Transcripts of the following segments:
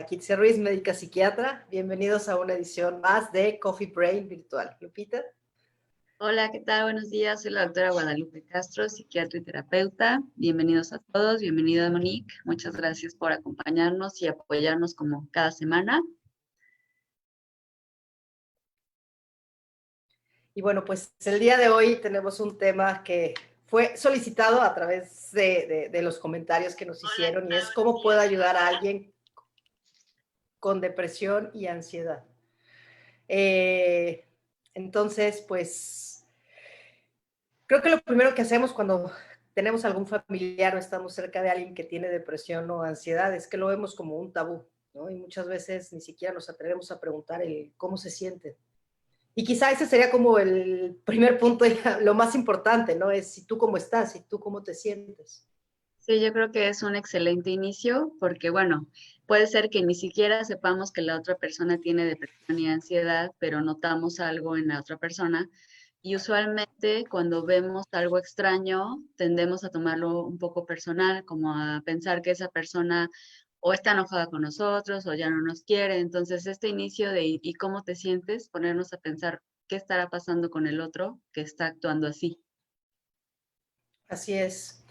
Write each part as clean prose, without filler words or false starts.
Kitsia Ruiz, médica psiquiatra. Bienvenidos a una edición más de Coffee Brain Virtual. Lupita. Hola, ¿qué tal? Buenos días. Soy la doctora Guadalupe Castro, psiquiatra y terapeuta. Bienvenidos a todos. Bienvenida, Monique. Muchas gracias por acompañarnos y apoyarnos como cada semana. Y bueno, pues el día de hoy tenemos un tema que fue solicitado a través de los comentarios que nos hicieron, y es cómo puedo ayudar a alguien con depresión y ansiedad. Entonces, pues, creo que lo primero que hacemos cuando tenemos algún familiar o estamos cerca de alguien que tiene depresión o ansiedad es que lo vemos como un tabú, ¿no? Y muchas veces ni siquiera nos atrevemos a preguntar el cómo se siente. Y quizá ese sería como el primer punto, lo más importante, ¿no? Es si tú cómo estás, si tú cómo te sientes. Sí, yo creo que es un excelente inicio porque, bueno, puede ser que ni siquiera sepamos que la otra persona tiene depresión y ansiedad, pero notamos algo en la otra persona. Y usualmente cuando vemos algo extraño, tendemos a tomarlo un poco personal, como a pensar que esa persona o está enojada con nosotros o ya no nos quiere. Entonces, este inicio de ¿y cómo te sientes? Ponernos a pensar qué estará pasando con el otro que está actuando así. Así es.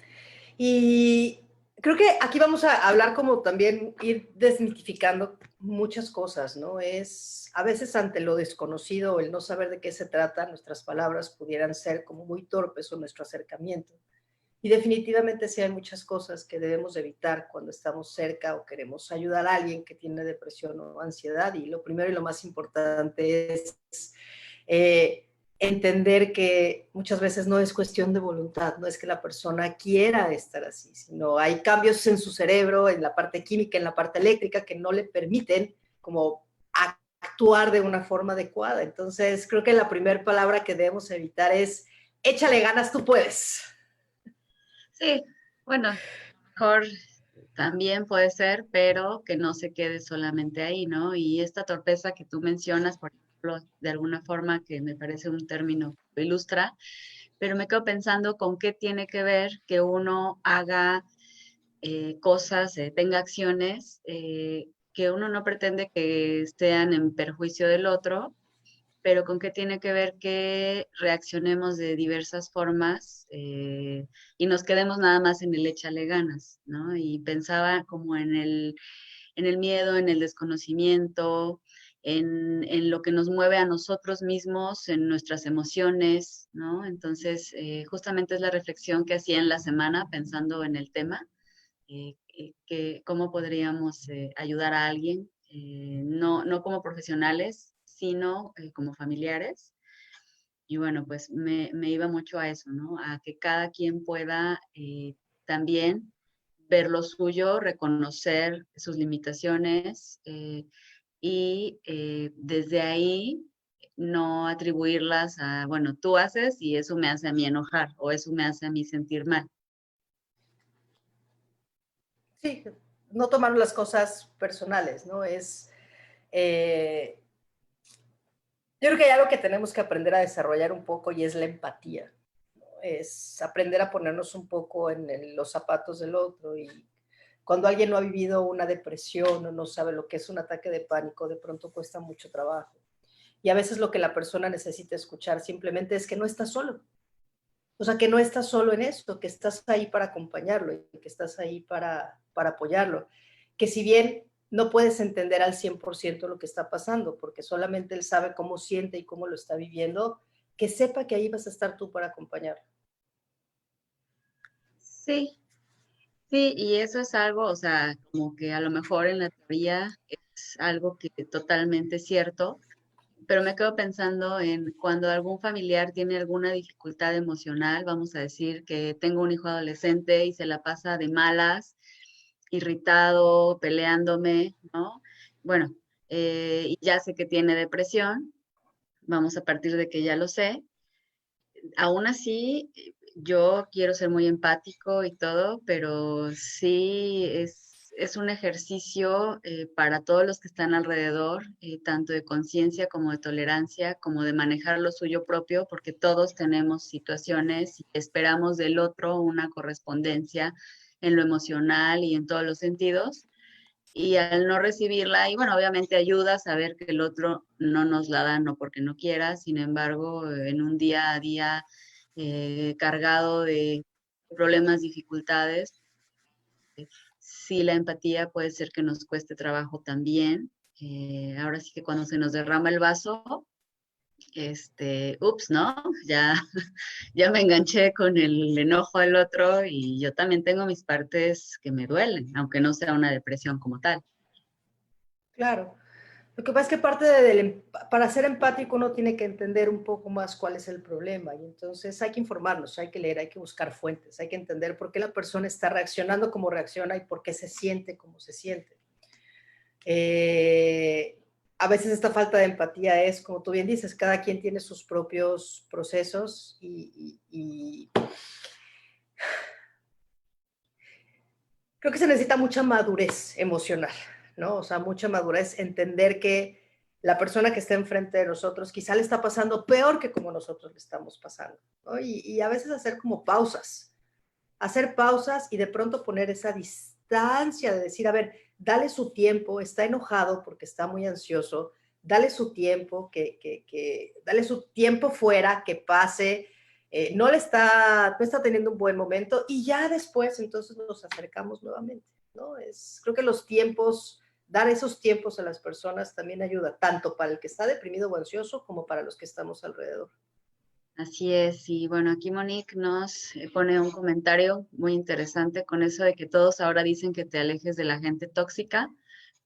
Y creo que aquí vamos a hablar como también ir desmitificando muchas cosas, ¿no? Es a veces ante lo desconocido, el no saber de qué se trata, nuestras palabras pudieran ser como muy torpes o nuestro acercamiento. Y definitivamente sí hay muchas cosas que debemos evitar cuando estamos cerca o queremos ayudar a alguien que tiene depresión o ansiedad. Y lo primero y lo más importante es eh, entender que muchas veces no es cuestión de voluntad, no es que la persona quiera estar así, sino hay cambios en su cerebro, en la parte química, en la parte eléctrica, que no le permiten como actuar de una forma adecuada. Entonces, creo que la primera palabra que debemos evitar es échale ganas, tú puedes. Sí, bueno, mejor también puede ser, pero que no se quede solamente ahí, ¿no? Y esta torpeza que tú mencionas, por ejemplo, de alguna forma que me parece un término que lo ilustra, pero me quedo pensando con qué tiene que ver que uno haga cosas, tenga acciones que uno no pretende que estén en perjuicio del otro, pero con qué tiene que ver que reaccionemos de diversas formas y nos quedemos nada más en el échale ganas, ¿no? Y pensaba como en el miedo, en el desconocimiento, en lo que nos mueve a nosotros mismos, en nuestras emociones, ¿no? Entonces, justamente es la reflexión que hacía en la semana pensando en el tema, que cómo podríamos ayudar a alguien, no como profesionales, sino como familiares. Y bueno, pues me iba mucho a eso, ¿no? A que cada quien pueda también ver lo suyo, reconocer sus limitaciones y desde ahí no atribuirlas a, bueno, tú haces y eso me hace a mí enojar o eso me hace a mí sentir mal. Sí, no tomar las cosas personales, ¿no? Eh, yo creo que hay algo que tenemos que aprender a desarrollar un poco y es la empatía, ¿no? Es aprender a ponernos un poco en los zapatos del otro. Y cuando alguien no ha vivido una depresión o no sabe lo que es un ataque de pánico, de pronto cuesta mucho trabajo. Y a veces lo que la persona necesita escuchar simplemente es que no está solo. O sea, que no estás solo en esto, que estás ahí para acompañarlo y que estás ahí para apoyarlo. Que si bien no puedes entender al 100% lo que está pasando, porque solamente él sabe cómo siente y cómo lo está viviendo, que sepa que ahí vas a estar tú para acompañarlo. Sí, sí, y eso es algo, o sea, como que a lo mejor en la teoría es algo que es totalmente cierto, pero me quedo pensando en cuando algún familiar tiene alguna dificultad emocional, vamos a decir que tengo un hijo adolescente y se la pasa de malas, irritado, peleándome, ¿no? Bueno, y ya sé que tiene depresión, vamos a partir de que ya lo sé. Aún así, yo quiero ser muy empático y todo, pero sí es un ejercicio para todos los que están alrededor, tanto de conciencia como de tolerancia, como de manejar lo suyo propio, porque todos tenemos situaciones y esperamos del otro una correspondencia en lo emocional y en todos los sentidos. y al no recibirla, y bueno, obviamente ayuda a saber que el otro no nos la da, no porque no quiera, sin embargo, en un día a día cargado de problemas, dificultades, sí la empatía puede ser que nos cueste trabajo también. Ahora sí que cuando se nos derrama el vaso, ups, ¿no? Ya, ya me enganché con el enojo del otro y yo también tengo mis partes que me duelen, aunque no sea una depresión como tal. Claro. Lo que pasa es que para ser empático uno tiene que entender un poco más cuál es el problema y entonces hay que informarnos, hay que leer, hay que buscar fuentes, hay que entender por qué la persona está reaccionando como reacciona y por qué se siente como se siente. Eh, a veces esta falta de empatía es, como tú bien dices, cada quien tiene sus propios procesos y creo que se necesita mucha madurez emocional, ¿no? O sea, mucha madurez, entender que la persona que está enfrente de nosotros quizá le está pasando peor que como nosotros le estamos pasando, ¿no? Y a veces hacer pausas y de pronto poner esa distancia de decir, a ver, dale su tiempo, está enojado porque está muy ansioso, dale su tiempo, dale su tiempo fuera, que pase, no está teniendo un buen momento y ya después entonces nos acercamos nuevamente, ¿no? Creo que los tiempos, dar esos tiempos a las personas también ayuda, tanto para el que está deprimido o ansioso como para los que estamos alrededor. Así es, y bueno, aquí Monique nos pone un comentario muy interesante con eso de que todos ahora dicen que te alejes de la gente tóxica,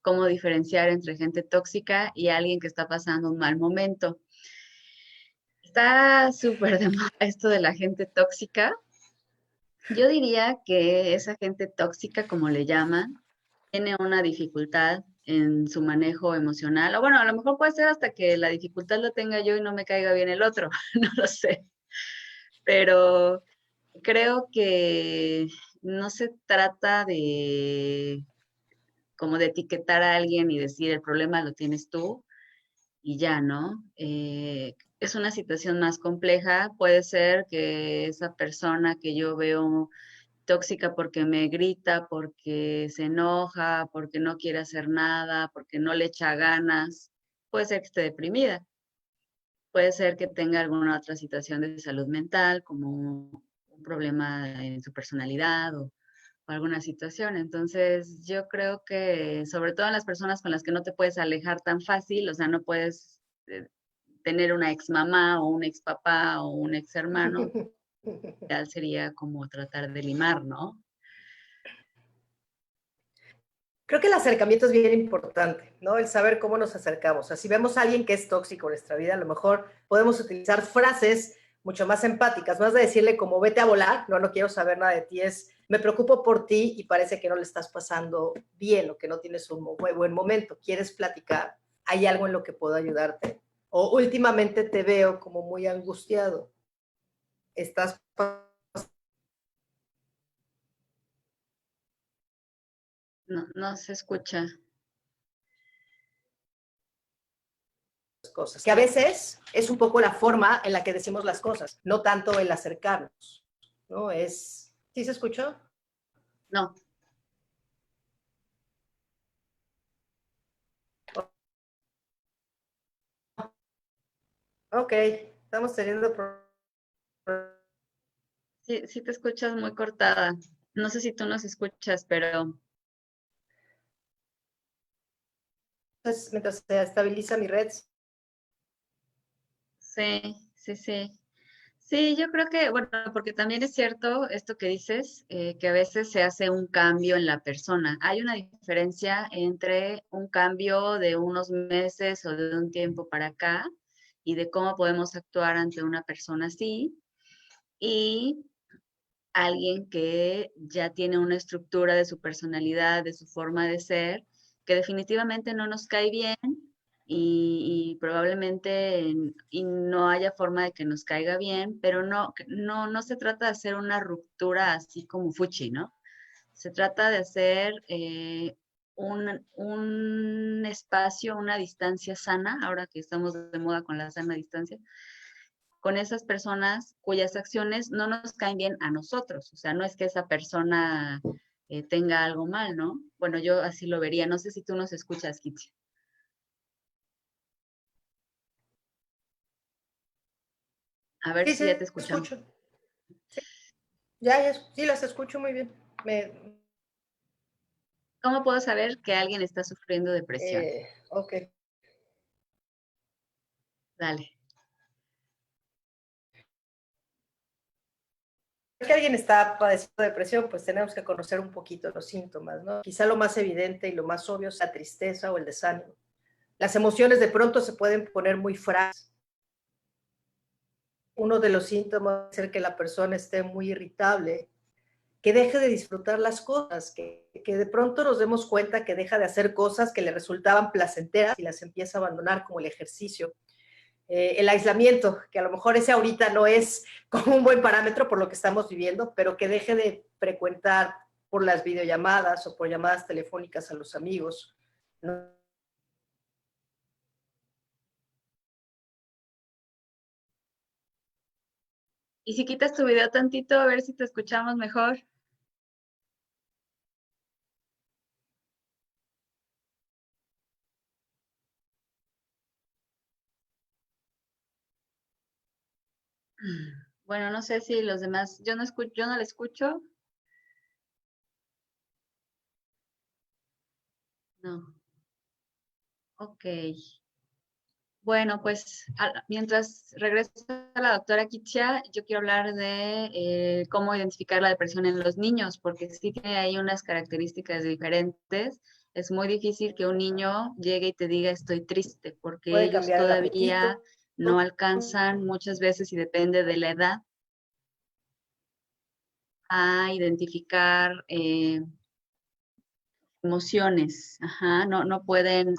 cómo diferenciar entre gente tóxica y alguien que está pasando un mal momento. Está súper de moda esto de la gente tóxica. Yo diría que esa gente tóxica, como le llaman, tiene una dificultad en su manejo emocional, o bueno, a lo mejor puede ser hasta que la dificultad la tenga yo y no me caiga bien el otro, no lo sé, pero creo que no se trata de como de etiquetar a alguien y decir el problema lo tienes tú y ya, ¿no? Es una situación más compleja. Puede ser que esa persona que yo veo tóxica porque me grita, porque se enoja, porque no quiere hacer nada, porque no le echa ganas, puede ser que esté deprimida. Puede ser que tenga alguna otra situación de salud mental, como un problema en su personalidad o alguna situación. Entonces, yo creo que sobre todo en las personas con las que no te puedes alejar tan fácil, o sea, no puedes tener una ex mamá o un ex papá o un ex hermano, ya sería como tratar de limar, ¿no? Creo que el acercamiento es bien importante, ¿no? El saber cómo nos acercamos. O sea, si vemos a alguien que es tóxico en nuestra vida, a lo mejor podemos utilizar frases mucho más empáticas, más de decirle como vete a volar, no, no quiero saber nada de ti, es me preocupo por ti y parece que no le estás pasando bien o que no tienes un buen momento, quieres platicar, hay algo en lo que puedo ayudarte. O últimamente te veo como muy angustiado, estás No, no se escucha. cosas, que a veces es un poco la forma en la que decimos las cosas, no tanto el acercarnos, ¿no? ¿Sí se escuchó? No, Ok, estamos teniendo sí, sí te escuchas muy cortada. No sé si tú nos escuchas, pero problemas mientras se estabiliza mi red. sí, sí, sí. Sí, yo creo que, bueno, porque también es cierto esto que dices, que a veces se hace un cambio en la persona. Hay una diferencia entre un cambio de unos meses o de un tiempo para acá y de cómo podemos actuar ante una persona así y alguien que ya tiene una estructura de su personalidad, de su forma de ser, que definitivamente no nos cae bien y probablemente y no haya forma de que nos caiga bien, pero no se trata de hacer una ruptura así como fuchi, ¿no? Se trata de hacer un espacio, una distancia sana, ahora que estamos de moda con la sana distancia, con esas personas cuyas acciones no nos caen bien a nosotros. O sea, no es que esa persona tenga algo mal, ¿no? Bueno, yo así lo vería. No sé si tú nos escuchas, Kitty. A ver Sí, si sí, ya te escuchamos. escucho. Ya, sí, las escucho muy bien. Me, ¿Cómo puedo saber que alguien está sufriendo depresión? ok. Dale. Que alguien está padeciendo depresión, pues tenemos que conocer un poquito los síntomas, ¿no? Quizá lo más evidente y lo más obvio es la tristeza o el desánimo. Las emociones de pronto se pueden poner muy frágiles. Uno de los síntomas es el que la persona esté muy irritable, que deje de disfrutar las cosas, que de pronto nos demos cuenta que deja de hacer cosas que le resultaban placenteras y las empieza a abandonar, como el ejercicio. El aislamiento, que a lo mejor ese ahorita no es como un buen parámetro por lo que estamos viviendo, pero que deje de frecuentar por las videollamadas o por llamadas telefónicas a los amigos, ¿no? Y si quitas tu video tantito, a ver si te escuchamos mejor. Bueno, no sé si los demás, yo no escucho, yo no le escucho. No. Ok. Bueno, pues mientras regresa la doctora Kitia, yo quiero hablar de cómo identificar la depresión en los niños, porque sí tiene ahí unas características diferentes. Es muy difícil que un niño llegue y te diga estoy triste, porque Puede ellos cambiar el todavía apetito. no alcanzan muchas veces, y depende de la edad, a identificar emociones. Ajá, no pueden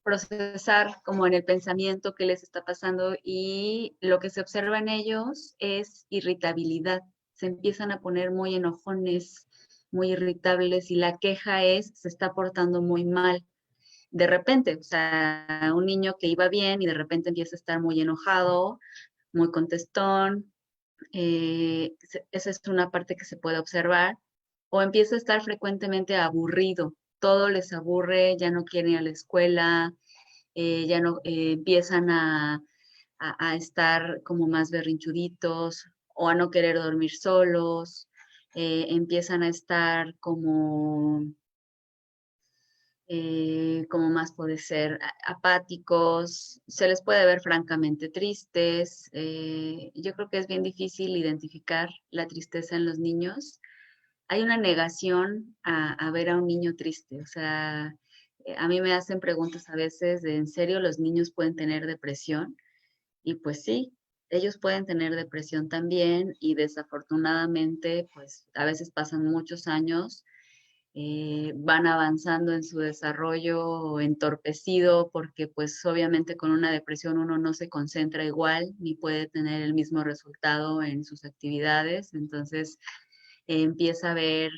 procesar como en el pensamiento qué les está pasando, y lo que se observa en ellos es irritabilidad. Se empiezan a poner muy enojones, muy irritables, y la queja es, se está portando muy mal. De repente, o sea, un niño que iba bien y de repente empieza a estar muy enojado, muy contestón, esa es una parte que se puede observar, o empieza a estar frecuentemente aburrido, todo les aburre, ya no quieren ir a la escuela, ya no empiezan a estar como más berrinchuditos o a no querer dormir solos, empiezan a estar como más puede ser apáticos, se les puede ver francamente tristes. Yo creo que es bien difícil identificar la tristeza en los niños. Hay una negación a ver a un niño triste, o sea, a mí me hacen preguntas a veces de, ¿en serio los niños pueden tener depresión? Y pues sí, ellos pueden tener depresión también, y desafortunadamente, pues a veces pasan muchos años, van avanzando en su desarrollo entorpecido, porque pues obviamente con una depresión uno no se concentra igual ni puede tener el mismo resultado en sus actividades. Entonces empieza a haber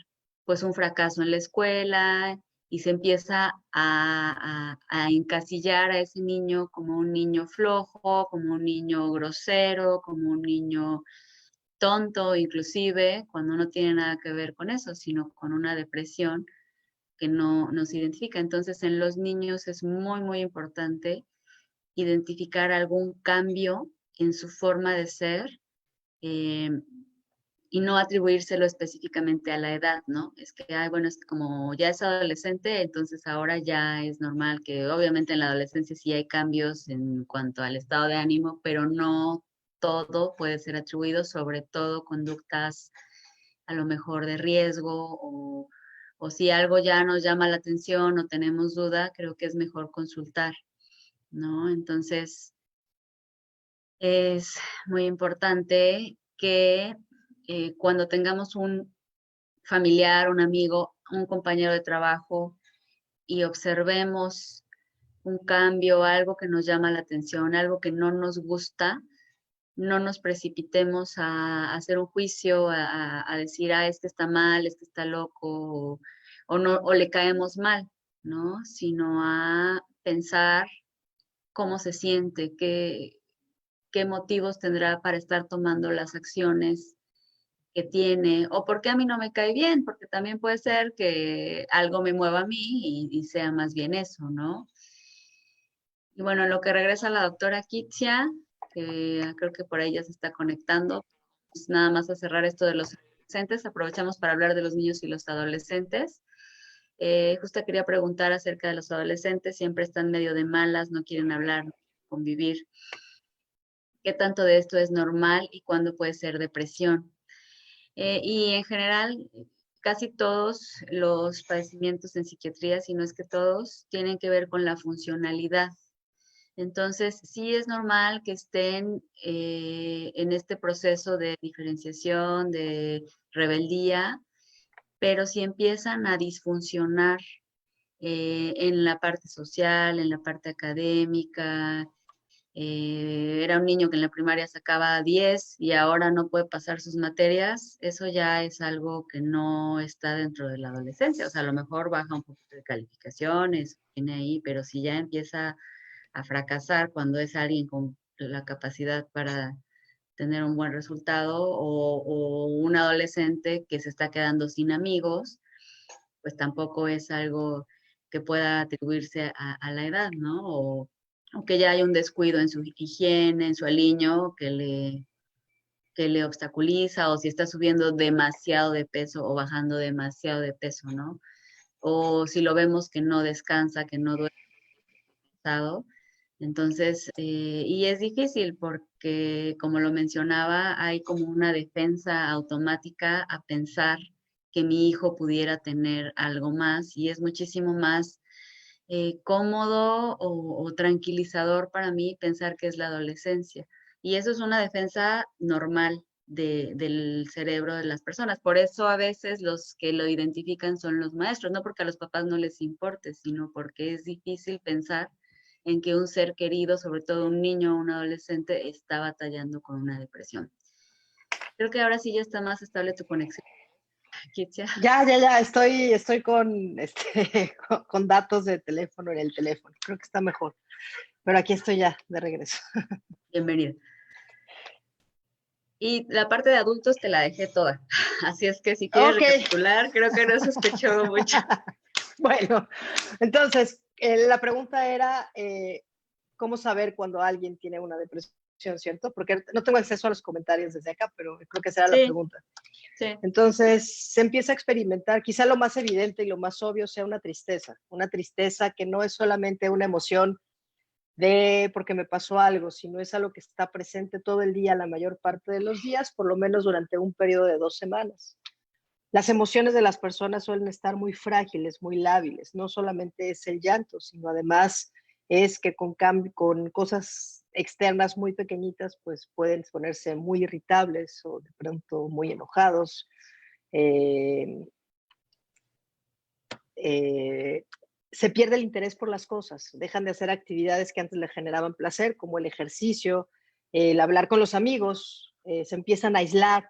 pues un fracaso en la escuela, y se empieza a encasillar a ese niño como un niño flojo, como un niño grosero, como un niño tonto, inclusive cuando no tiene nada que ver con eso, sino con una depresión que no se identifica. Entonces, en los niños es muy, muy importante identificar algún cambio en su forma de ser, eh, y no atribuírselo específicamente a la edad, ¿no? Es que, ay, bueno, es como ya es adolescente, entonces ahora ya es normal que obviamente en la adolescencia sí hay cambios en cuanto al estado de ánimo, pero no todo puede ser atribuido, sobre todo conductas a lo mejor de riesgo, o si algo ya nos llama la atención o tenemos duda, creo que es mejor consultar, ¿no? Entonces, es muy importante que cuando tengamos un familiar, un amigo, un compañero de trabajo, y observemos un cambio, algo que nos llama la atención, algo que no nos gusta, no nos precipitemos a hacer un juicio, a decir, ah, este está mal, este está loco, o no, o le caemos mal, ¿no? Sino a pensar cómo se siente, qué motivos tendrá para estar tomando las acciones que tiene, o por qué a mí no me cae bien, porque también puede ser que algo me mueva a mí y sea más bien eso, ¿no? Y bueno, en lo que regresa la doctora Kitsia, que creo que por ahí ya se está conectando, pues nada más a cerrar esto de los adolescentes, aprovechamos para hablar de los niños y los adolescentes. Justo quería preguntar acerca de los adolescentes, siempre están medio de malas, no quieren hablar, convivir. ¿Qué tanto de esto es normal y cuándo puede ser depresión? Y en general, casi todos los padecimientos en psiquiatría, si no es que todos, tienen que ver con la funcionalidad. Entonces, sí es normal que estén en este proceso de diferenciación, de rebeldía, pero si empiezan a disfuncionar en la parte social, en la parte académica, era un niño que en la primaria sacaba 10 y ahora no puede pasar sus materias, eso ya es algo que no está dentro de la adolescencia. O sea, a lo mejor baja un poquito de calificaciones, tiene ahí, pero si ya empieza a fracasar cuando es alguien con la capacidad para tener un buen resultado o un adolescente que se está quedando sin amigos, pues tampoco es algo que pueda atribuirse a la edad, ¿no? O que ya hay un descuido en su higiene, en su aliño, que le obstaculiza, o si está subiendo demasiado de peso o bajando demasiado de peso, ¿no? O si lo vemos que no descansa, que no duerme cansado. Entonces, y es difícil porque, como lo mencionaba, hay como una defensa automática a pensar que mi hijo pudiera tener algo más y es muchísimo más cómodo o tranquilizador para mí pensar que es la adolescencia. Y eso es una defensa normal del cerebro de las personas. Por eso a veces los que lo identifican son los maestros, no porque a los papás no les importe, sino porque es difícil pensar en que un ser querido, sobre todo un niño o un adolescente, está batallando con una depresión. Creo que ahora sí ya está más estable tu conexión, Kitsia. Ya, estoy con, con datos de teléfono en el teléfono. Creo que está mejor. Pero aquí estoy ya, de regreso. Bienvenida. Y la parte de adultos te la dejé toda. Así es que si quieres Ok. recapitular, creo que no se escuchó mucho. Bueno, entonces, la pregunta era, ¿cómo saber cuando alguien tiene una depresión, cierto? Porque no tengo acceso a los comentarios desde acá, pero creo que esa era la Sí, pregunta. sí. Entonces, se empieza a experimentar, quizá lo más evidente y lo más obvio sea una tristeza que no es solamente una emoción de porque me pasó algo, sino es algo que está presente todo el día, la mayor parte de los días, por lo menos durante un periodo de 2 semanas. Las emociones de las personas suelen estar muy frágiles, muy lábiles. No solamente es el llanto, sino además es que con cosas externas muy pequeñitas, pues pueden ponerse muy irritables o de pronto muy enojados. Eh, eh, Se pierde el interés por las cosas, dejan de hacer actividades que antes le generaban placer, como el ejercicio, el hablar con los amigos, se empiezan a aislar.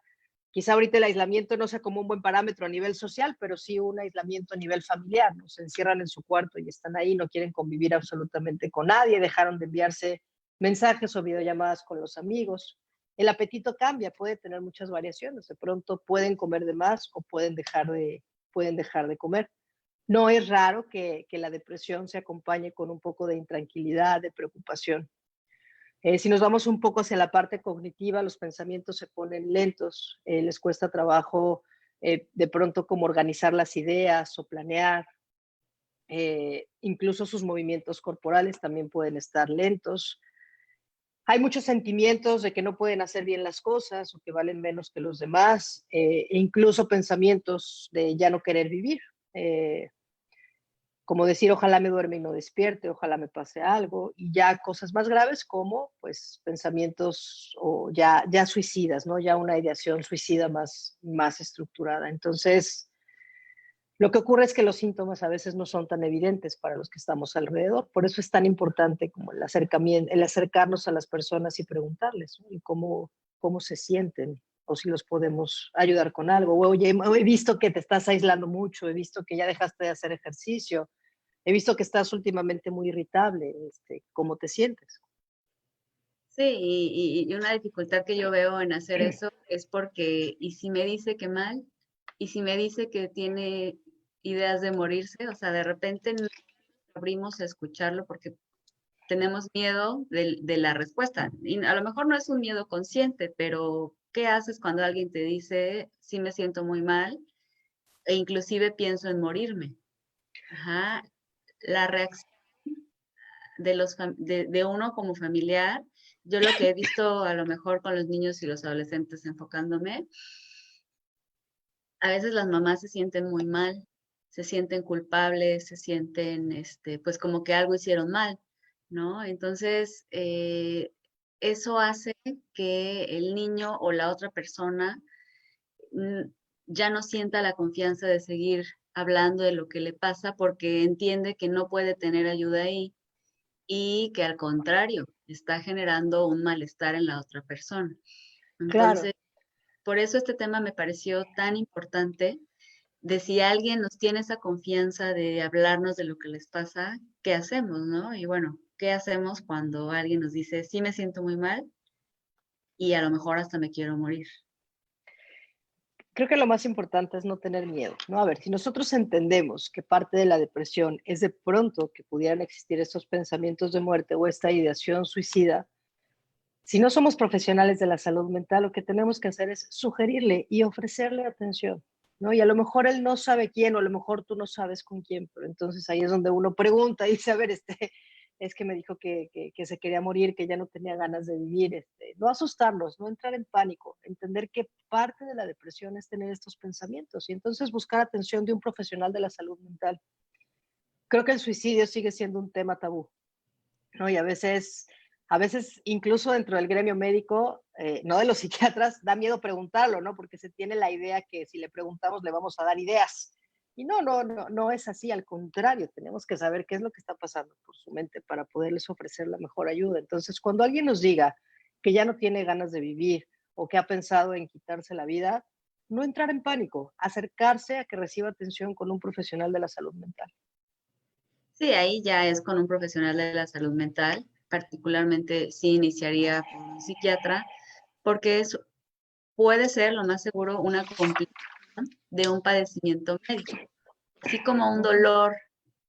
Quizá ahorita el aislamiento no sea como un buen parámetro a nivel social, pero sí un aislamiento a nivel familiar, ¿no? Se encierran en su cuarto y están ahí, no quieren convivir absolutamente con nadie, dejaron de enviarse mensajes o videollamadas con los amigos. El apetito cambia, puede tener muchas variaciones, de pronto pueden comer de más o pueden dejar de comer. No es raro que la depresión se acompañe con un poco de intranquilidad, de preocupación. Si nos vamos un poco hacia la parte cognitiva, los pensamientos se ponen lentos, les cuesta trabajo de pronto como organizar las ideas o planear. Incluso sus movimientos corporales también pueden estar lentos. Hay muchos sentimientos de que no pueden hacer bien las cosas o que valen menos que los demás, e incluso pensamientos de ya no querer vivir. Eh, Como decir, ojalá me duerme y no despierte, ojalá me pase algo, y ya cosas más graves como pues pensamientos o ya suicidas, ¿no? Ya una ideación suicida más estructurada. Entonces, lo que ocurre es que los síntomas a veces no son tan evidentes para los que estamos alrededor. Por eso es tan importante como el acercamiento, el acercarnos a las personas y preguntarles, ¿no? Y cómo se sienten o si los podemos ayudar con algo. O, oye, he visto que te estás aislando mucho, he visto que ya dejaste de hacer ejercicio, he visto que estás últimamente muy irritable, ¿cómo te sientes? Sí, y una dificultad que yo veo en hacer eso es porque, ¿y si me dice que mal? ¿Y si me dice que tiene ideas de morirse? O sea, de repente no abrimos a escucharlo porque tenemos miedo de la respuesta. Y a lo mejor no es un miedo consciente, pero ¿qué haces cuando alguien te dice, sí me siento muy mal e inclusive pienso en morirme? Ajá. La reacción de uno como familiar, yo lo que he visto a lo mejor con los niños y los adolescentes enfocándome, a veces las mamás se sienten muy mal, se sienten culpables, se sienten, pues como que algo hicieron mal, ¿no? Entonces, eso hace que el niño o la otra persona mm, ya no sienta la confianza de seguir hablando de lo que le pasa porque entiende que no puede tener ayuda ahí y que al contrario, está generando un malestar en la otra persona. Claro. Entonces, por eso este tema me pareció tan importante de si alguien nos tiene esa confianza de hablarnos de lo que les pasa, ¿qué hacemos, no? Y bueno, ¿qué hacemos cuando alguien nos dice, sí me siento muy mal y a lo mejor hasta me quiero morir? Creo que lo más importante es no tener miedo, ¿no? A ver, si nosotros entendemos que parte de la depresión es de pronto que pudieran existir estos pensamientos de muerte o esta ideación suicida, si no somos profesionales de la salud mental, lo que tenemos que hacer es sugerirle y ofrecerle atención, ¿no? Y a lo mejor él no sabe quién, o a lo mejor tú no sabes con quién, pero entonces ahí es donde uno pregunta y dice, a ver, es que me dijo que se quería morir, que ya no tenía ganas de vivir, no asustarlos, no entrar en pánico, entender que parte de la depresión es tener estos pensamientos y entonces buscar atención de un profesional de la salud mental. Creo que el suicidio sigue siendo un tema tabú, ¿no? Y a veces incluso dentro del gremio médico, no de los psiquiatras, da miedo preguntarlo, ¿no? Porque se tiene la idea que si le preguntamos le vamos a dar ideas. Y no es así, al contrario, tenemos que saber qué es lo que está pasando por su mente para poderles ofrecer la mejor ayuda. Entonces, cuando alguien nos diga que ya no tiene ganas de vivir o que ha pensado en quitarse la vida, no entrar en pánico, acercarse a que reciba atención con un profesional de la salud mental. Sí, ahí ya es con un profesional de la salud mental, particularmente sí iniciaría por un psiquiatra, porque eso puede ser, lo más seguro, una complicación de un padecimiento médico. Así como un Ujú. dolor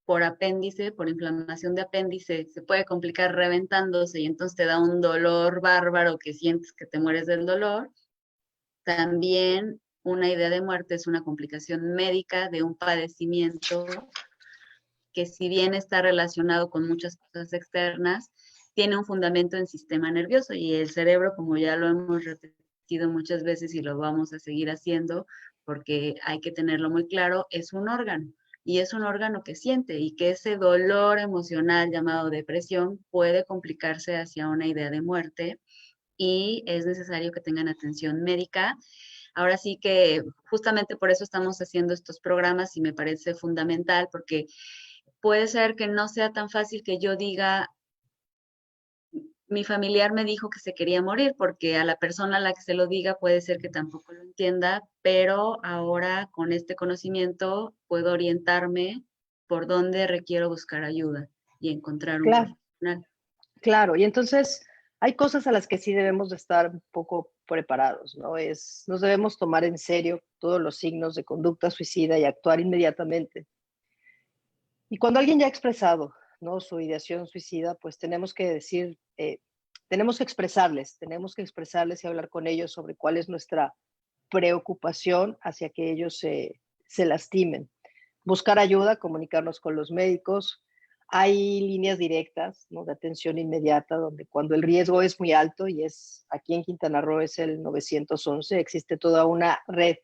por apéndice, por inflamación de apéndice, se puede complicar reventándose y entonces te da un dolor bárbaro que sientes que te mueres del dolor. También una idea de muerte es una complicación médica de un padecimiento que si bien está relacionado con muchas cosas externas, tiene un fundamento en sistema nervioso y el cerebro, como ya lo hemos repetido muchas veces y lo vamos a seguir haciendo, porque hay que tenerlo muy claro, es un órgano y es un órgano que siente y que ese dolor emocional llamado depresión puede complicarse hacia una idea de muerte y es necesario que tengan atención médica. Ahora sí que justamente por eso estamos haciendo estos programas y me parece fundamental porque puede ser que no sea tan fácil que yo diga, mi familiar me dijo que se quería morir, porque a la persona a la que se lo diga puede ser que tampoco lo entienda, pero ahora con este conocimiento puedo orientarme por dónde requiero buscar ayuda y encontrar un Claro. profesional. Claro, y entonces hay cosas a las que sí debemos de estar un poco preparados, ¿no? Nos debemos tomar en serio todos los signos de conducta suicida y actuar inmediatamente. Y cuando alguien ya ha expresado, ¿no? Su ideación suicida, pues tenemos que expresarles y hablar con ellos sobre cuál es nuestra preocupación hacia que ellos se lastimen. Buscar ayuda, comunicarnos con los médicos. Hay líneas directas, ¿no? De atención inmediata, donde cuando el riesgo es muy alto, y es aquí en Quintana Roo es el 911, existe toda una red.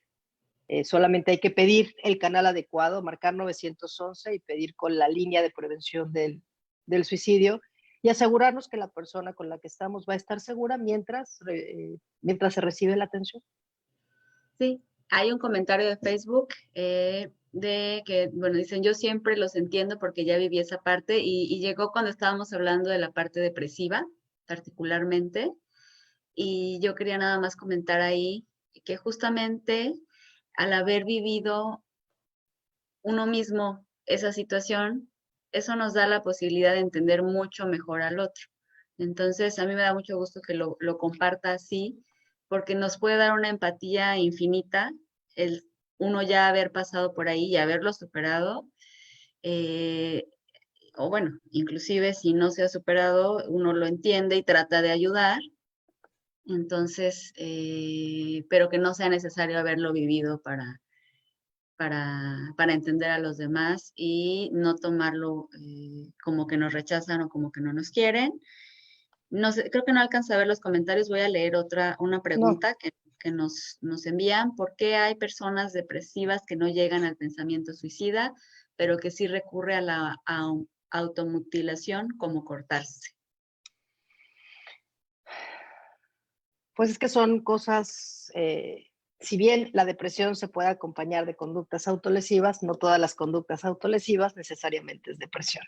Solamente hay que pedir el canal adecuado, marcar 911 y pedir con la línea de prevención del suicidio y asegurarnos que la persona con la que estamos va a estar segura mientras se recibe la atención. Sí, hay un comentario de Facebook de que, bueno, dicen, yo siempre los entiendo porque ya viví esa parte y llegó cuando estábamos hablando de la parte depresiva, particularmente, y yo quería nada más comentar ahí que justamente al haber vivido uno mismo esa situación, eso nos da la posibilidad de entender mucho mejor al otro. Entonces, a mí me da mucho gusto que lo comparta así, porque nos puede dar una empatía infinita el uno ya haber pasado por ahí y haberlo superado. eh, o bueno, inclusive si no se ha superado, uno lo entiende y trata de ayudar. Entonces, pero que no sea necesario haberlo vivido para entender a los demás y no tomarlo como que nos rechazan o como que no nos quieren. No sé, creo que no alcanzo a ver los comentarios. Voy a leer una No, pregunta que nos envían. ¿Por qué hay personas depresivas que no llegan al pensamiento suicida, pero que sí recurre a la automutilación como cortarse? pues es que son cosas, si bien la depresión se puede acompañar de conductas autolesivas, no todas las conductas autolesivas necesariamente es depresión.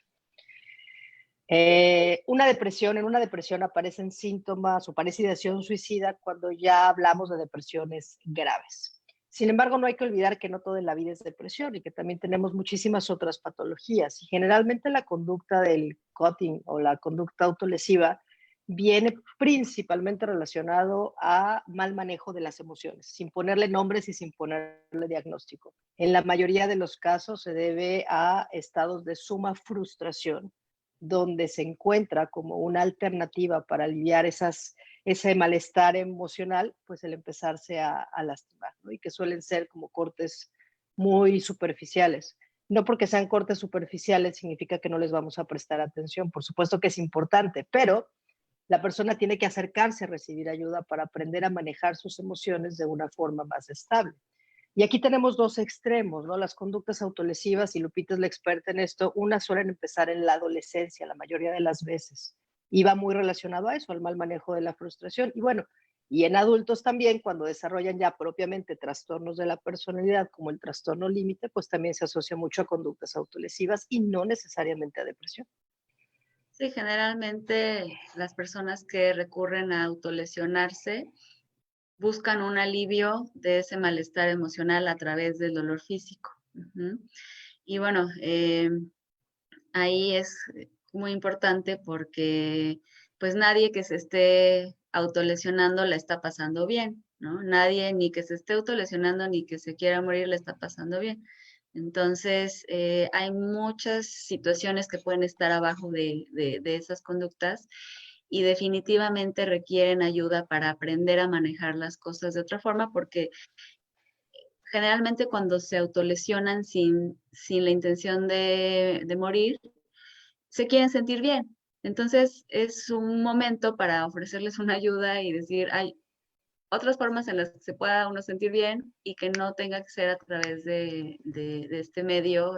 En una depresión aparecen síntomas o parece ideación suicida cuando ya hablamos de depresiones graves. Sin embargo, no hay que olvidar que no todo en la vida es depresión y que también tenemos muchísimas otras patologías. Y generalmente la conducta del cutting o la conducta autolesiva viene principalmente relacionado a mal manejo de las emociones, sin ponerle nombres y sin ponerle diagnóstico. En la mayoría de los casos se debe a estados de suma frustración donde se encuentra como una alternativa para aliviar ese malestar emocional, pues el empezarse a lastimar, ¿no? Y que suelen ser como cortes muy superficiales. No porque sean cortes superficiales significa que no les vamos a prestar atención. Por supuesto que es importante, pero la persona tiene que acercarse a recibir ayuda para aprender a manejar sus emociones de una forma más estable. Y aquí tenemos dos extremos, ¿no? Las conductas autolesivas, y Lupita es la experta en esto, unas suelen empezar en la adolescencia, la mayoría de las veces, y va muy relacionado a eso, al mal manejo de la frustración. Y bueno, y en adultos también, cuando desarrollan ya propiamente trastornos de la personalidad, como el trastorno límite, pues también se asocia mucho a conductas autolesivas y no necesariamente a depresión. Sí, generalmente las personas que recurren a autolesionarse buscan un alivio de ese malestar emocional a través del dolor físico. Ujú. Y bueno, ahí es muy importante porque pues nadie que se esté autolesionando la está pasando bien, ¿no? Nadie ni que se esté autolesionando ni que se quiera morir la está pasando bien. Entonces, hay muchas situaciones que pueden estar abajo de esas conductas y definitivamente requieren ayuda para aprender a manejar las cosas de otra forma, porque generalmente cuando se autolesionan sin la intención de morir, se quieren sentir bien. Entonces es un momento para ofrecerles una ayuda y decir, hay otras formas en las que se pueda uno sentir bien y que no tenga que ser a través de este medio,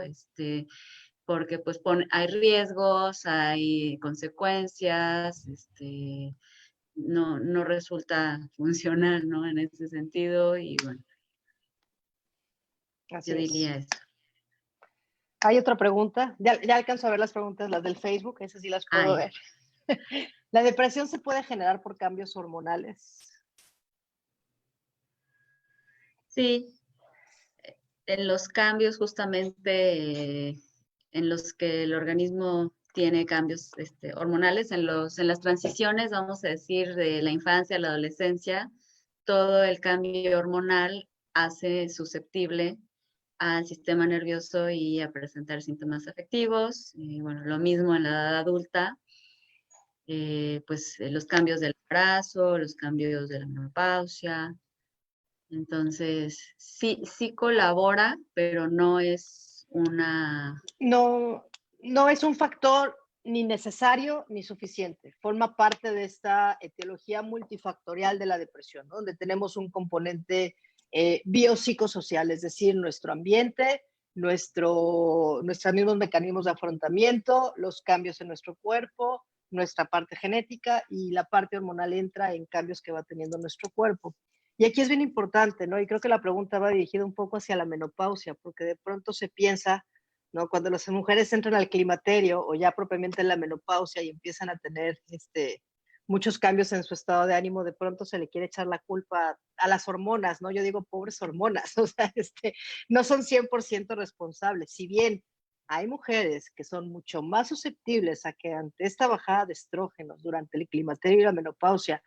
porque pues hay riesgos, hay consecuencias, no resulta funcional, ¿no? En ese sentido y bueno, yo Así es. diría eso. Hay otra pregunta. Ya alcanzo a ver las preguntas, las del Facebook, esas sí las puedo Ay, ver. ¿La depresión se puede generar por cambios hormonales? sí, en los cambios justamente en los que el organismo tiene cambios hormonales, en las transiciones, vamos a decir, de la infancia a la adolescencia, todo el cambio hormonal hace susceptible al sistema nervioso y a presentar síntomas afectivos. Y bueno, lo mismo en la edad adulta, los cambios del embarazo, los cambios de la menopausia, entonces, sí colabora, pero no es una... No, no es un factor ni necesario ni suficiente. Forma parte de esta etiología multifactorial de la depresión, ¿no? Donde tenemos un componente biopsicosocial, es decir, nuestro ambiente, nuestros mismos mecanismos de afrontamiento, los cambios en nuestro cuerpo, nuestra parte genética, y la parte hormonal entra en cambios que va teniendo nuestro cuerpo. Y aquí es bien importante, ¿no? Y creo que la pregunta va dirigida un poco hacia la menopausia, porque de pronto se piensa, ¿no? Cuando las mujeres entran al climaterio o ya propiamente en la menopausia y empiezan a tener muchos cambios en su estado de ánimo, de pronto se le quiere echar la culpa a las hormonas, ¿no? Yo digo, pobres hormonas, o sea, no son 100% responsables. Si bien hay mujeres que son mucho más susceptibles a que ante esta bajada de estrógenos durante el climaterio y la menopausia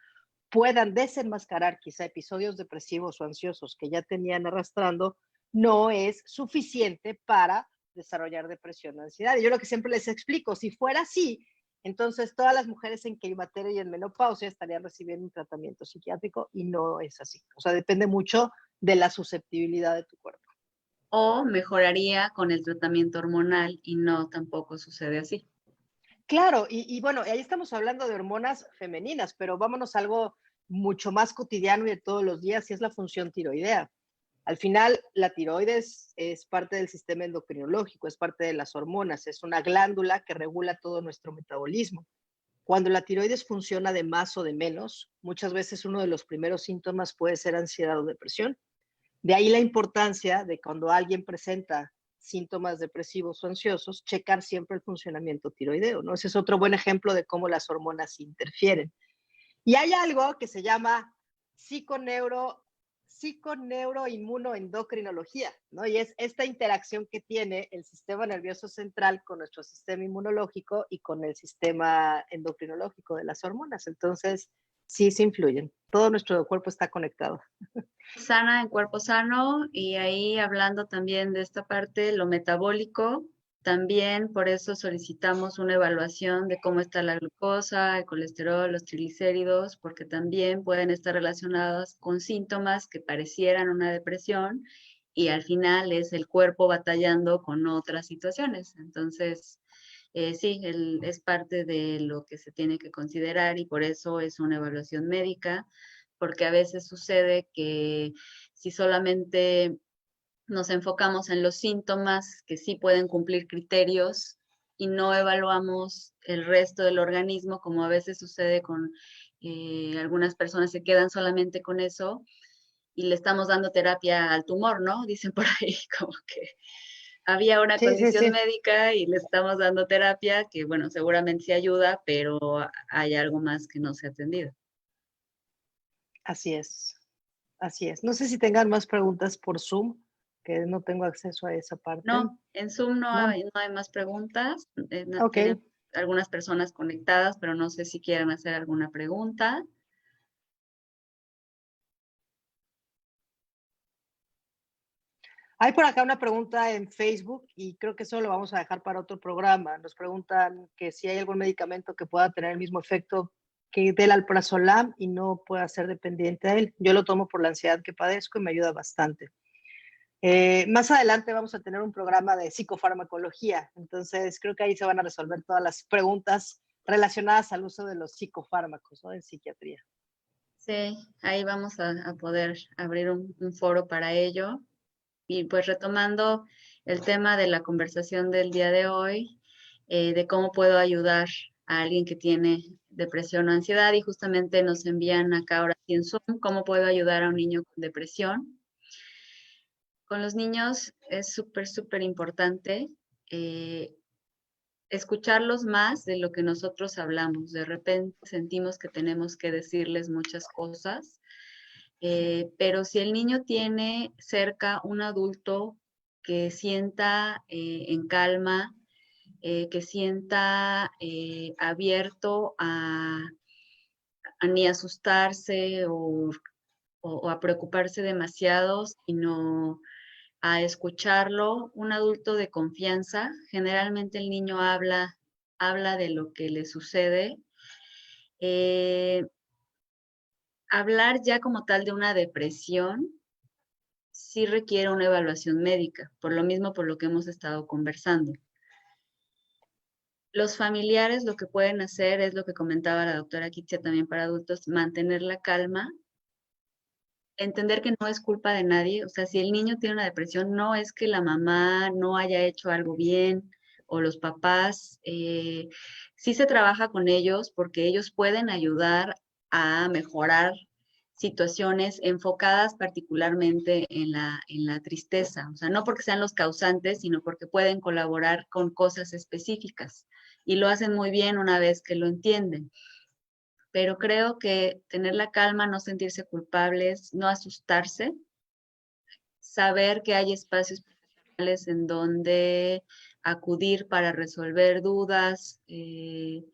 puedan desenmascarar quizá episodios depresivos o ansiosos que ya tenían arrastrando, no es suficiente para desarrollar depresión o ansiedad. Y yo lo que siempre les explico, si fuera así, entonces todas las mujeres en climaterio y en menopausia estarían recibiendo un tratamiento psiquiátrico y no es así. O sea, depende mucho de la susceptibilidad de tu cuerpo. O mejoraría con el tratamiento hormonal y no, tampoco sucede así. Claro, bueno, ahí estamos hablando de hormonas femeninas, pero vámonos a algo mucho más cotidiano y de todos los días, y es la función tiroidea. Al final, la tiroides es parte del sistema endocrinológico, es parte de las hormonas, es una glándula que regula todo nuestro metabolismo. Cuando la tiroides funciona de más o de menos, muchas veces uno de los primeros síntomas puede ser ansiedad o depresión. De ahí la importancia de cuando alguien presenta síntomas depresivos o ansiosos, checar siempre el funcionamiento tiroideo, ¿no? Ese es otro buen ejemplo de cómo las hormonas interfieren. Y hay algo que se llama psiconeuroinmunoendocrinología, ¿no? Y es esta interacción que tiene el sistema nervioso central con nuestro sistema inmunológico y con el sistema endocrinológico de las hormonas. Entonces, sí se influyen. Todo nuestro cuerpo está conectado. Sana en cuerpo sano y ahí hablando también de esta parte, lo metabólico, también por eso solicitamos una evaluación de cómo está la glucosa, el colesterol, los triglicéridos, porque también pueden estar relacionadas con síntomas que parecieran una depresión y al final es el cuerpo batallando con otras situaciones. Entonces, sí, es parte de lo que se tiene que considerar y por eso es una evaluación médica porque a veces sucede que si solamente nos enfocamos en los síntomas que sí pueden cumplir criterios y no evaluamos el resto del organismo, como a veces sucede con algunas personas se quedan solamente con eso y le estamos dando terapia al tumor, ¿no? Dicen por ahí como que había una Sí, sí, condición sí. médica y le estamos dando terapia que, bueno, seguramente sí ayuda, pero hay algo más que no se ha atendido. Así es. Así es. No sé si tengan más preguntas por Zoom, que no tengo acceso a esa parte. No, en Zoom ¿No? no hay más preguntas. Ok. Tienen algunas personas conectadas, pero no sé si quieren hacer alguna pregunta. Hay por acá una pregunta en Facebook y creo que eso lo vamos a dejar para otro programa. Nos preguntan que si hay algún medicamento que pueda tener el mismo efecto que del alprazolam y no pueda ser dependiente a él. Yo lo tomo por la ansiedad que padezco y me ayuda bastante. Más adelante vamos a tener un programa de psicofarmacología, entonces creo que ahí se van a resolver todas las preguntas relacionadas al uso de los psicofármacos, ¿no? En psiquiatría. Sí, ahí vamos a poder abrir un foro para ello. Y pues retomando el tema de la conversación del día de hoy, de cómo puedo ayudar a alguien que tiene depresión o ansiedad, y justamente nos envían acá ahora sí en Zoom, cómo puedo ayudar a un niño con depresión. Con los niños es súper importante eh, escucharlos más de lo que nosotros hablamos. De repente sentimos que tenemos que decirles muchas cosas, pero si el niño tiene cerca un adulto que sienta en calma, que sienta abierto a ni asustarse o a preocuparse demasiado, sino a escucharlo, un adulto de confianza. Generalmente el niño habla de lo que le sucede. Eh, Hablar ya como tal de una depresión sí requiere una evaluación médica, por lo mismo por lo que hemos estado conversando. Los familiares lo que pueden hacer es lo que comentaba la doctora Kitsia también para adultos, mantener la calma, entender que no es culpa de nadie, o sea, si el niño tiene una depresión, no es que la mamá no haya hecho algo bien o los papás, sí se trabaja con ellos porque ellos pueden ayudar a mejorar situaciones enfocadas particularmente en la tristeza, o sea, no porque sean los causantes, sino porque pueden colaborar con cosas específicas y lo hacen muy bien una vez que lo entienden, pero creo que tener la calma, no sentirse culpables, no asustarse, saber que hay espacios. en donde acudir para resolver dudas y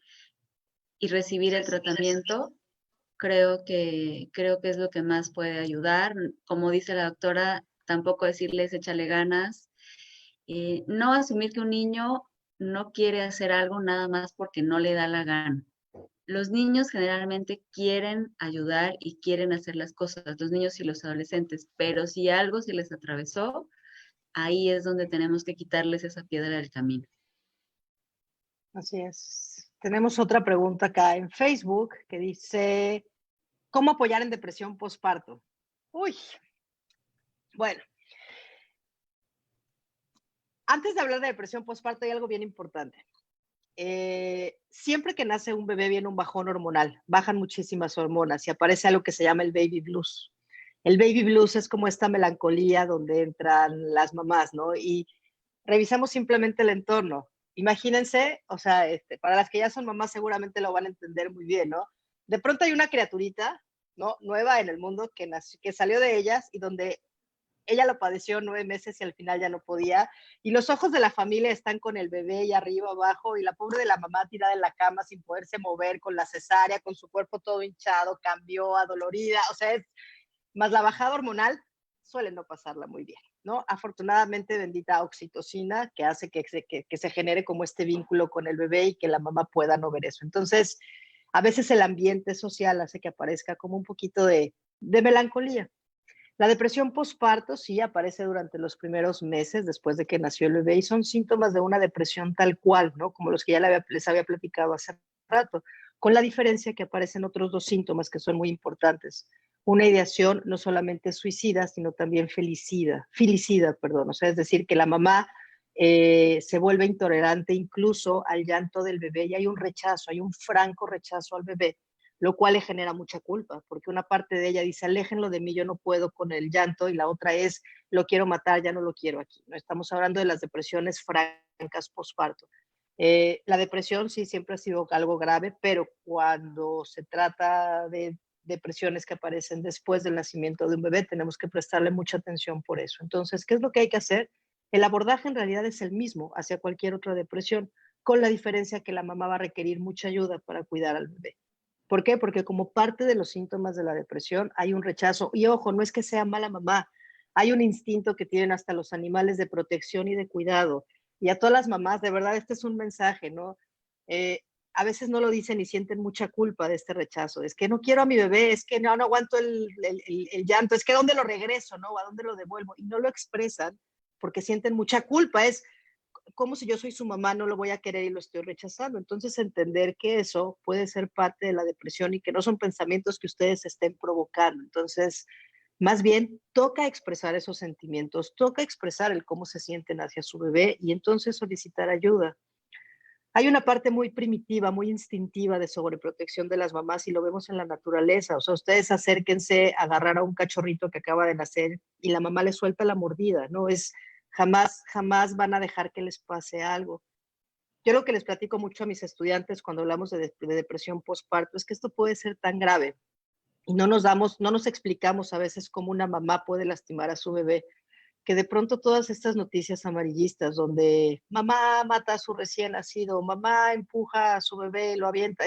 recibir el tratamiento, creo que es lo que más puede ayudar. Como dice la doctora, tampoco decirles échale ganas. No asumir que un niño no quiere hacer algo nada más porque no le da la gana. Los niños generalmente quieren ayudar y quieren hacer las cosas, los niños y los adolescentes, pero si algo se les atravesó, ahí es donde tenemos que quitarles esa piedra del camino. Así es. Tenemos otra pregunta acá en Facebook que dice, ¿cómo apoyar en depresión postparto? Uy, bueno, antes de hablar de depresión postparto hay algo bien importante. Siempre que nace un bebé viene un bajón hormonal, bajan muchísimas hormonas y aparece algo que se llama el baby blues. El baby blues es como esta melancolía donde entran las mamás, ¿no? Y revisamos simplemente el entorno. Imagínense, o sea, para las que ya son mamás seguramente lo van a entender muy bien, ¿no? De pronto hay una criaturita, ¿no? Nueva en el mundo que salió de ellas y donde ella lo padeció 9 meses y al final ya no podía. Y los ojos de la familia están con el bebé y arriba, abajo, y la pobre de la mamá tirada en la cama sin poderse mover, con la cesárea, con su cuerpo todo hinchado, cambió, adolorida. O sea, más la bajada hormonal suele no pasarla muy bien, ¿no? Afortunadamente, bendita oxitocina que hace que se genere como este vínculo con el bebé y que la mamá pueda no ver eso. Entonces, a veces el ambiente social hace que aparezca como un poquito de melancolía. La depresión postparto sí aparece durante los primeros meses después de que nació el bebé y son síntomas de una depresión tal cual, ¿no? Como los que ya les había platicado hace rato, con la diferencia que aparecen otros dos síntomas que son muy importantes. Una ideación no solamente suicida, sino también filicida, perdón. O sea, es decir, que la mamá se vuelve intolerante incluso al llanto del bebé y hay un rechazo, hay un franco rechazo al bebé, lo cual le genera mucha culpa, porque una parte de ella dice, aléjenlo de mí, yo no puedo con el llanto, y la otra es, lo quiero matar, ya no lo quiero aquí. No estamos hablando de las depresiones francas postparto. La depresión sí siempre ha sido algo grave, pero cuando se trata de depresiones que aparecen después del nacimiento de un bebé, tenemos que prestarle mucha atención por eso. Entonces, ¿qué es lo que hay que hacer? El abordaje en realidad es el mismo hacia cualquier otra depresión, con la diferencia que la mamá va a requerir mucha ayuda para cuidar al bebé. ¿Por qué? Porque como parte de los síntomas de la depresión hay un rechazo. Y ojo, no es que sea mala mamá, hay un instinto que tienen hasta los animales de protección y de cuidado. Y a todas las mamás, de verdad, este es un mensaje, ¿no? Eh, a veces no lo dicen y sienten mucha culpa de este rechazo. Es que no quiero a mi bebé, es que no aguanto el llanto, es que ¿a dónde lo regreso, no? ¿A dónde lo devuelvo? Y no lo expresan porque sienten mucha culpa. Es como si yo soy su mamá, no lo voy a querer y lo estoy rechazando. Entonces, entender que eso puede ser parte de la depresión y que no son pensamientos que ustedes estén provocando. Entonces, más bien, toca expresar esos sentimientos, toca expresar el cómo se sienten hacia su bebé y entonces solicitar ayuda. Hay una parte muy primitiva, muy instintiva de sobreprotección de las mamás y lo vemos en la naturaleza. O sea, ustedes acérquense a agarrar a un cachorrito que acaba de nacer y la mamá le suelta la mordida, ¿no? Jamás van a dejar que les pase algo. Yo lo que les platico mucho a mis estudiantes cuando hablamos de depresión postparto es que esto puede ser tan grave y no nos explicamos a veces cómo una mamá puede lastimar a su bebé, que de pronto todas estas noticias amarillistas donde mamá mata a su recién nacido, mamá empuja a su bebé, lo avienta,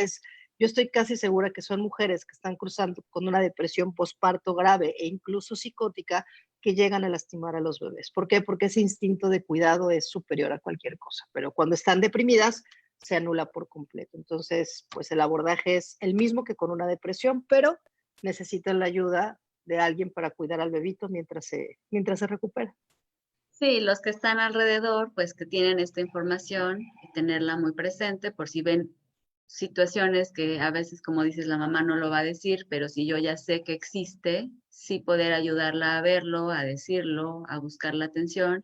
yo estoy casi segura que son mujeres que están cruzando con una depresión postparto grave e incluso psicótica que llegan a lastimar a los bebés. ¿Por qué? Porque ese instinto de cuidado es superior a cualquier cosa, pero cuando están deprimidas se anula por completo. Entonces, pues el abordaje es el mismo que con una depresión, pero necesitan la ayuda de alguien para cuidar al bebito mientras se recupera. Sí, los que están alrededor, pues que tienen esta información y tenerla muy presente por si ven situaciones que a veces, como dices, la mamá no lo va a decir, pero si yo ya sé que existe, sí poder ayudarla a verlo, a decirlo, a buscar la atención.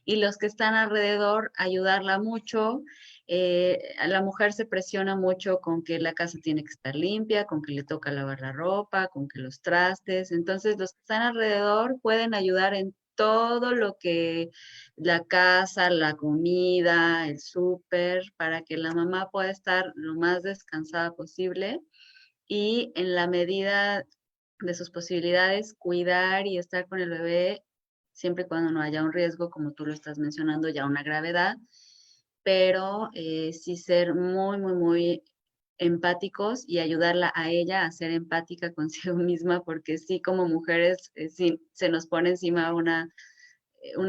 Y los que están alrededor, ayudarla mucho. A la mujer se presiona mucho con que la casa tiene que estar limpia, con que le toca lavar la ropa, con que los trastes. Entonces, los que están alrededor pueden ayudar en todo lo que la casa, la comida, el súper, para que la mamá pueda estar lo más descansada posible y en la medida de sus posibilidades cuidar y estar con el bebé siempre y cuando no haya un riesgo, como tú lo estás mencionando, ya una gravedad, pero sí ser muy, muy, muy empáticos y ayudarla a ella a ser empática consigo misma, porque sí, como mujeres, sí, se nos pone encima una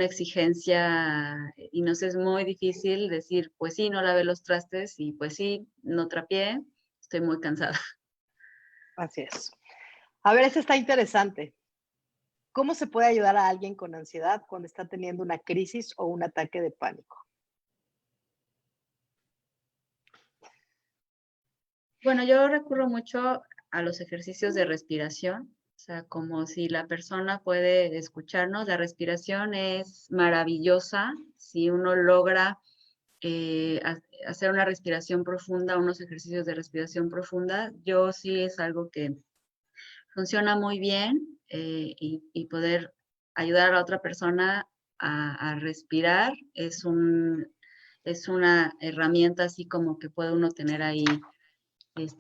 exigencia y nos es muy difícil decir, pues sí, no lavé los trastes y pues sí, no trapié, estoy muy cansada. Así es. A ver, este está interesante. ¿Cómo se puede ayudar a alguien con ansiedad cuando está teniendo una crisis o un ataque de pánico? Bueno, yo recurro mucho a los ejercicios de respiración, o sea, como si la persona puede escucharnos, la respiración es maravillosa si uno logra hacer una respiración profunda, unos ejercicios de respiración profunda. Yo sí es algo que funciona muy bien y poder ayudar a la otra persona a respirar es una herramienta así como que puede uno tener ahí,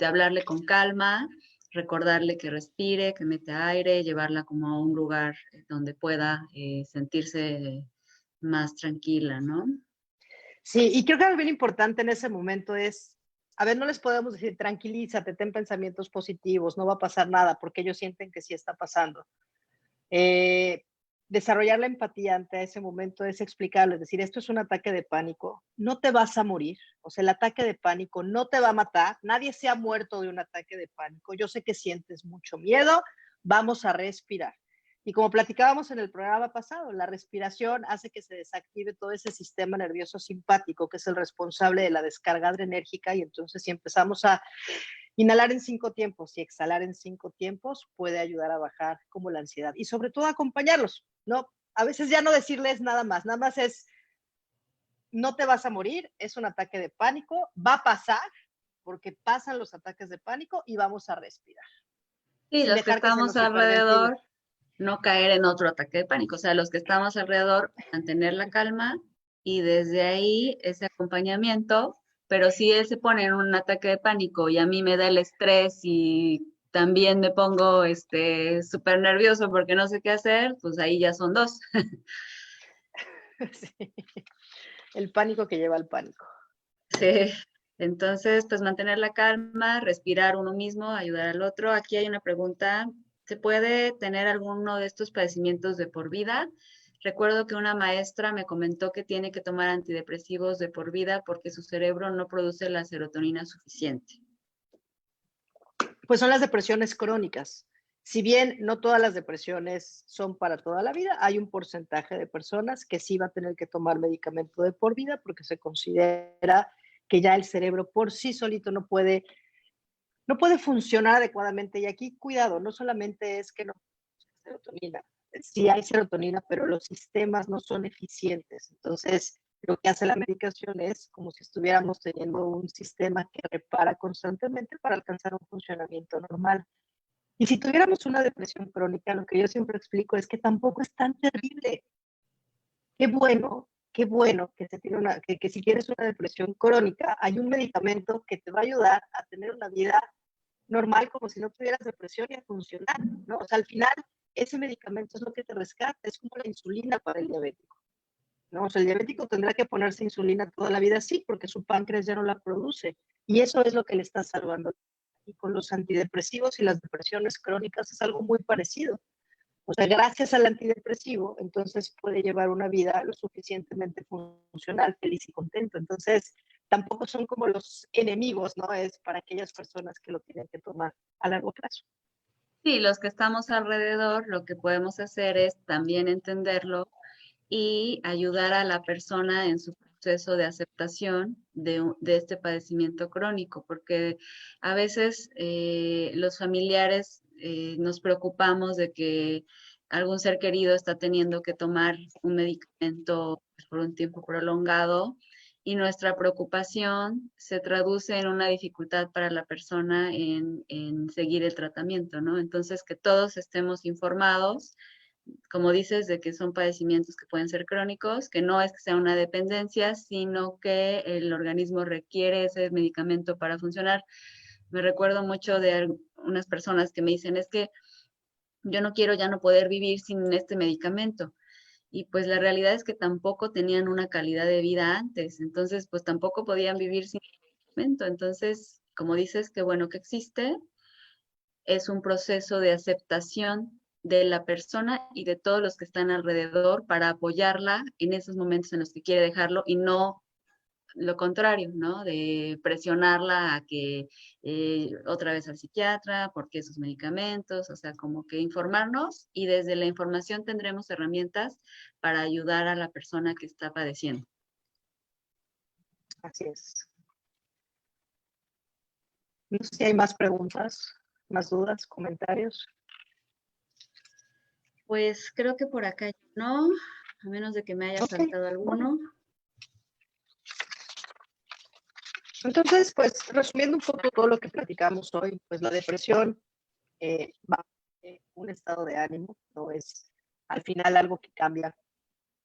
hablarle con calma, recordarle que respire, que mete aire, llevarla como a un lugar donde pueda sentirse más tranquila, ¿no? Sí, y creo que algo bien importante en ese momento es, a ver, no les podemos decir tranquilízate, ten pensamientos positivos, no va a pasar nada, porque ellos sienten que sí está pasando. Eh, Desarrollar la empatía ante ese momento es explicarles, decir, esto es un ataque de pánico, no te vas a morir, o sea, el ataque de pánico no te va a matar, nadie se ha muerto de un ataque de pánico, yo sé que sientes mucho miedo, vamos a respirar. Y como platicábamos en el programa pasado, la respiración hace que se desactive todo ese sistema nervioso simpático, que es el responsable de la descarga adrenérgica, y entonces si empezamos a inhalar en 5 tiempos y exhalar en 5 tiempos puede ayudar a bajar como la ansiedad y sobre todo acompañarlos, ¿no? A veces ya no decirles nada más es, no te vas a morir, es un ataque de pánico, va a pasar, porque pasan los ataques de pánico y vamos a respirar, Sí, sin los que dejar que se estamos nos hiperventile. alrededor, no caer en otro ataque de pánico. O sea, los que estamos alrededor, mantener la calma y desde ahí ese acompañamiento. Pero si él se pone en un ataque de pánico y a mí me da el estrés y también me pongo súper nervioso porque no sé qué hacer, pues ahí ya son dos. Sí. El pánico que lleva al pánico. Sí. Entonces, pues mantener la calma, respirar uno mismo, ayudar al otro. Aquí hay una pregunta. ¿Se puede tener alguno de estos padecimientos de por vida? Recuerdo que una maestra me comentó que tiene que tomar antidepresivos de por vida porque su cerebro no produce la serotonina suficiente. Pues son las depresiones crónicas. Si bien no todas las depresiones son para toda la vida, hay un porcentaje de personas que sí va a tener que tomar medicamento de por vida porque se considera que ya el cerebro por sí solito no puede funcionar adecuadamente. Y aquí, cuidado, no solamente es que no hay serotonina, sí hay serotonina, pero los sistemas no son eficientes. Entonces, lo que hace la medicación es como si estuviéramos teniendo un sistema que repara constantemente para alcanzar un funcionamiento normal. Y si tuviéramos una depresión crónica, lo que yo siempre explico es que tampoco es tan terrible. Qué bueno que, se tiene que si tienes una depresión crónica, hay un medicamento que te va a ayudar a tener una vida normal como si no tuvieras depresión y a funcionar, ¿no? O sea, al final, ese medicamento es lo que te rescata, es como la insulina para el diabético, ¿no? O sea, el diabético tendrá que ponerse insulina toda la vida, sí, porque su páncreas ya no la produce. Y eso es lo que le está salvando. Y con los antidepresivos y las depresiones crónicas es algo muy parecido. O sea, gracias al antidepresivo, entonces puede llevar una vida lo suficientemente funcional, feliz y contento. Entonces, tampoco son como los enemigos, ¿no? Es para aquellas personas que lo tienen que tomar a largo plazo. Sí, los que estamos alrededor, lo que podemos hacer es también entenderlo y ayudar a la persona en su proceso de aceptación de este padecimiento crónico, porque a veces los familiares nos preocupamos de que algún ser querido está teniendo que tomar un medicamento por un tiempo prolongado y nuestra preocupación se traduce en una dificultad para la persona en seguir el tratamiento, ¿no? Entonces, que todos estemos informados como dices, de que son padecimientos que pueden ser crónicos, que no es que sea una dependencia, sino que el organismo requiere ese medicamento para funcionar. Me recuerdo mucho de unas personas que me dicen, es que yo no quiero ya no poder vivir sin este medicamento. y pues la realidad es que tampoco tenían una calidad de vida antes, entonces pues tampoco podían vivir sin medicamento. Entonces, como dices, qué bueno que existe, es un proceso de aceptación de la persona y de todos los que están alrededor para apoyarla en esos momentos en los que quiere dejarlo y no lo contrario, ¿no? De presionarla a que otra vez al psiquiatra, porque esos medicamentos, o sea, como que informarnos y desde la información tendremos herramientas para ayudar a la persona que está padeciendo. Así es. No sé si hay más preguntas, más dudas, comentarios. Pues creo que por acá no, a menos de que me haya faltado alguno. Bueno. Entonces, pues resumiendo un poco todo lo que platicamos hoy, pues la depresión va de un estado de ánimo, no es al final algo que cambia.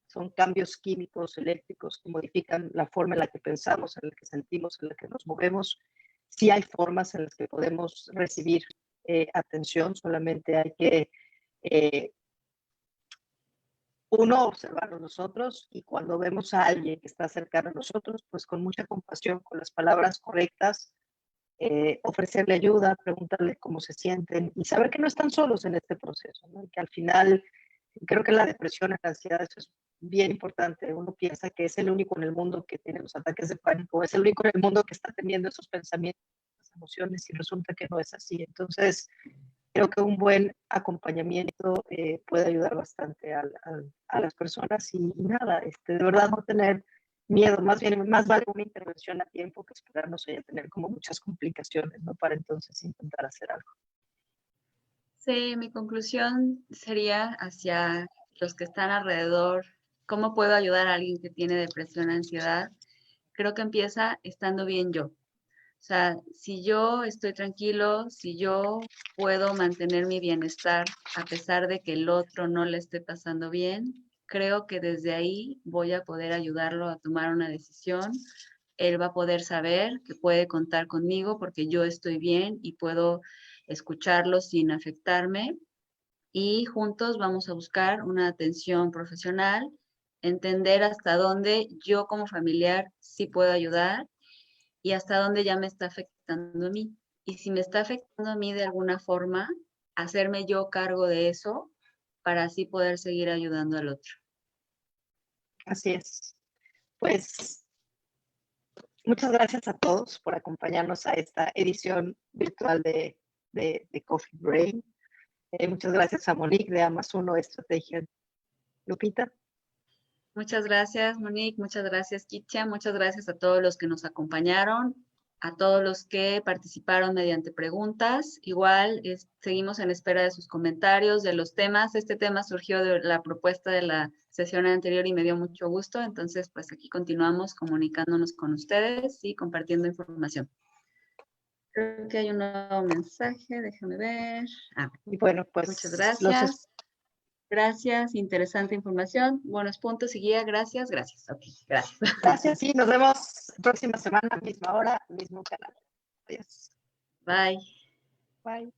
Son cambios químicos, eléctricos que modifican la forma en la que pensamos, en la que sentimos, en la que nos movemos. Sí hay formas en las que podemos recibir atención, solamente hay que uno, observarnos nosotros, y cuando vemos a alguien que está cercano a nosotros, pues con mucha compasión, con las palabras correctas, ofrecerle ayuda, preguntarle cómo se sienten y saber que no están solos en este proceso, ¿no? Y que al final, creo que la depresión, la ansiedad, eso es bien importante. Uno piensa que es el único en el mundo que tiene los ataques de pánico, es el único en el mundo que está teniendo esos pensamientos, esas emociones, y resulta que no es así. Entonces, creo que un buen acompañamiento puede ayudar bastante a las personas y nada, de verdad no tener miedo, más bien, más vale una intervención a tiempo que esperarnos a tener como muchas complicaciones, ¿no? Para entonces intentar hacer algo. Sí, mi conclusión sería hacia los que están alrededor. ¿Cómo puedo ayudar a alguien que tiene depresión, ansiedad? Creo que empieza estando bien yo. O sea, si yo estoy tranquilo, si yo puedo mantener mi bienestar a pesar de que el otro no le esté pasando bien, creo que desde ahí voy a poder ayudarlo a tomar una decisión. Él va a poder saber que puede contar conmigo porque yo estoy bien y puedo escucharlo sin afectarme, y juntos vamos a buscar una atención profesional, entender hasta dónde yo como familiar sí puedo ayudar y hasta dónde ya me está afectando a mí. Y si me está afectando a mí de alguna forma, hacerme yo cargo de eso para así poder seguir ayudando al otro. Así es. Pues muchas gracias a todos por acompañarnos a esta edición virtual de Coffee Brain. Muchas gracias a Monique de Amazon Estrategia. Lupita. Muchas gracias, Monique. Muchas gracias, Kitia. Muchas gracias a todos los que nos acompañaron, a todos los que participaron mediante preguntas. Igual seguimos en espera de sus comentarios, de los temas. Este tema surgió de la propuesta de la sesión anterior y me dio mucho gusto. Entonces, pues aquí continuamos comunicándonos con ustedes y compartiendo información. Creo que hay un nuevo mensaje, déjame ver. Y bueno, pues muchas gracias. Gracias, interesante información, buenos puntos y guía, gracias. Ok, gracias. Gracias y nos vemos próxima semana, misma hora, mismo canal. Adiós. Bye. Bye.